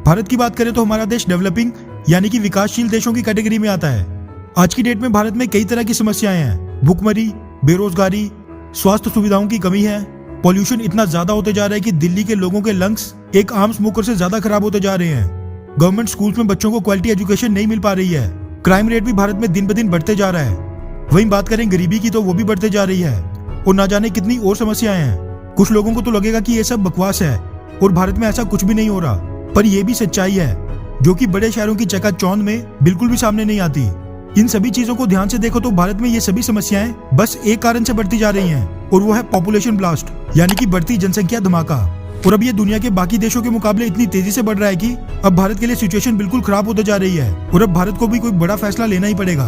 भारत की बात करें तो हमारा देश डेवलपिंग यानी कि विकासशील देशों की कैटेगरी में आता है। आज की डेट में भारत में कई तरह की समस्याएं हैं। भुखमरी, बेरोजगारी, स्वास्थ्य सुविधाओं की कमी है, पॉल्यूशन इतना ज्यादा होते जा रहा है कि दिल्ली के लोगों के लंग्स एक आम स्मोकर से ज्यादा खराब होते जा रहे हैं। गवर्नमेंट स्कूल्स में बच्चों को क्वालिटी एजुकेशन नहीं मिल पा रही है। क्राइम रेट भी भारत में दिन ब दिन बढ़ते जा रहा है। वहीं बात करें गरीबी की तो वो भी बढ़ते जा रही है और ना जाने कितनी और समस्याएं हैं। कुछ लोगों को तो लगेगा कि ये सब बकवास है और भारत में ऐसा कुछ भी नहीं हो रहा, पर यह भी सच्चाई है जो कि बड़े शहरों की चकाचौंध में बिल्कुल भी सामने नहीं आती। इन सभी चीजों को ध्यान से देखो तो भारत में ये सभी समस्याएं बस एक कारण से बढ़ती जा रही हैं और वो है पॉपुलेशन ब्लास्ट यानी कि बढ़ती जनसंख्या धमाका। और अब ये दुनिया के बाकी देशों के मुकाबले इतनी तेजी से बढ़ रहा है कि अब भारत के लिए सिचुएशन बिल्कुल खराब होते जा रही है और अब भारत को भी कोई बड़ा फैसला लेना ही पड़ेगा।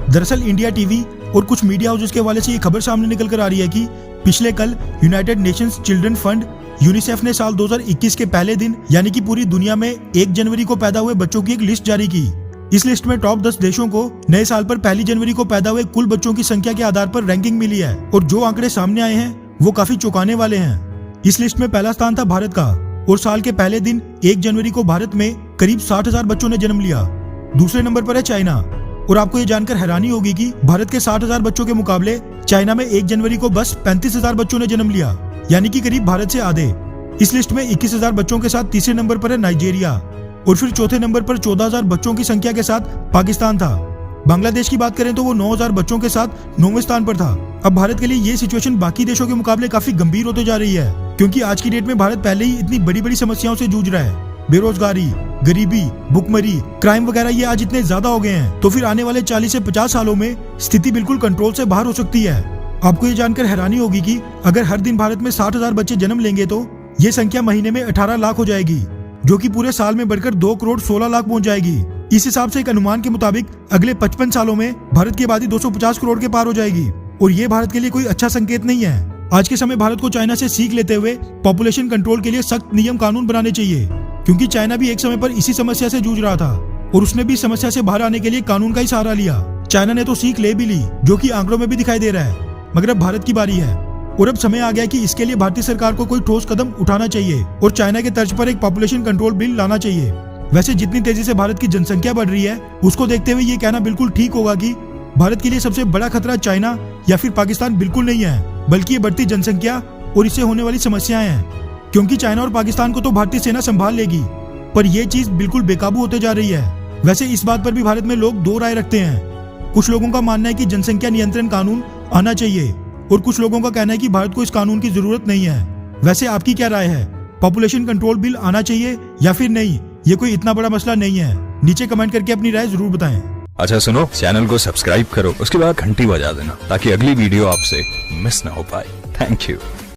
दरअसल इंडिया टीवी और कुछ मीडिया हाउसेस के हवाले से ये खबर सामने निकल कर आ रही है कि पिछले कल United Nations children fund UNICEF ने साल 2021 के पहले दिन यानी कि पूरी दुनिया में 1 जनवरी को पैदा हुए बच्चों की एक लिस्ट जारी की। इस लिस्ट में टॉप 10 देशों को नए साल पर 1 जनवरी को पैदा हुए कुल बच्चों की संख्या के आधार पर रैंकिंग मिली है और जो आंकड़े सामने आए हैं वो काफी चौंकाने वाले हैं। इस लिस्ट में पहला स्थान था भारत का और साल के पहले दिन 1 जनवरी को भारत में करीब 60,000 बच्चों ने जन्म लिया। दूसरे नंबर पर है चाइना और आपको ये जानकर हैरानी होगी कि भारत के 60,000 बच्चों के मुकाबले चाइना में 1 जनवरी को बस 35,000 बच्चों ने जन्म लिया यानी कि करीब भारत से आधे। इस लिस्ट में 21,000 बच्चों के साथ तीसरे नंबर पर है नाइजीरिया और फिर चौथे नंबर पर 14,000 बच्चों की संख्या के साथ पाकिस्तान था। बांग्लादेश की बात करें तो वो 9,000 बच्चों के साथ 9वें स्थान पर था। अब भारत के लिए ये सिचुएशन बाकी देशों के मुकाबले काफी गंभीर होते जा रही है क्योंकि आज की डेट में भारत पहले ही इतनी बड़ी बड़ी समस्याओं से जूझ रहा है। बेरोजगारी, गरीबी, भुखमरी, क्राइम वगैरह ये आज इतने ज्यादा हो गए हैं तो फिर आने वाले 40 से 50 सालों में स्थिति बिल्कुल कंट्रोल से बाहर हो सकती है। आपको ये जानकर हैरानी होगी कि अगर हर दिन भारत में 60,000 बच्चे जन्म लेंगे तो ये संख्या महीने में 18 लाख हो जाएगी जो कि पूरे साल में बढ़कर 2 करोड़ 16 लाख पहुंच जाएगी। इस हिसाब से एक अनुमान के मुताबिक अगले 55 सालों में भारत की आबादी 250 करोड़ के पार हो जाएगी और ये भारत के लिए कोई अच्छा संकेत नहीं है। आज के समय भारत को चाइना से सीख लेते हुए पॉपुलेशन कंट्रोल के लिए सख्त नियम कानून बनाने चाहिए क्योंकि चाइना भी एक समय पर इसी समस्या से जूझ रहा था और उसने भी समस्या से बाहर आने के लिए कानून का ही सहारा लिया। चाइना ने तो सीख ले भी ली जो कि आंकड़ों में भी दिखाई दे रहा है, मगर अब भारत की बारी है और अब समय आ गया कि इसके लिए भारतीय सरकार को कोई ठोस कदम उठाना चाहिए और चाइना के तर्ज पर एक पॉपुलेशन कंट्रोल बिल लाना चाहिए। वैसे जितनी तेजी से भारत की जनसंख्या बढ़ रही है उसको देखते हुए ये कहना बिल्कुल ठीक होगा कि भारत के लिए सबसे बड़ा खतरा चाइना या फिर पाकिस्तान बिल्कुल नहीं है, बल्कि ये बढ़ती जनसंख्या और इससे होने वाली समस्याएं हैं। क्योंकि चाइना और पाकिस्तान को तो भारतीय सेना संभाल लेगी, पर यह चीज बिल्कुल बेकाबू होते जा रही है। वैसे इस बात पर भी भारत में लोग दो राय रखते हैं। कुछ लोगों का मानना है कि जनसंख्या नियंत्रण कानून आना चाहिए और कुछ लोगों का कहना है कि भारत को इस कानून की जरूरत नहीं है। वैसे आपकी क्या राय है? पॉपुलेशन कंट्रोल बिल आना चाहिए या फिर नहीं? ये कोई इतना बड़ा मसला नहीं है। नीचे कमेंट करके अपनी राय जरूर बताएं। अच्छा सुनो, चैनल को सब्सक्राइब करो, उसके बाद घंटी बजा देना ताकि अगली वीडियो आपसे मिस ना हो पाए। Thank you.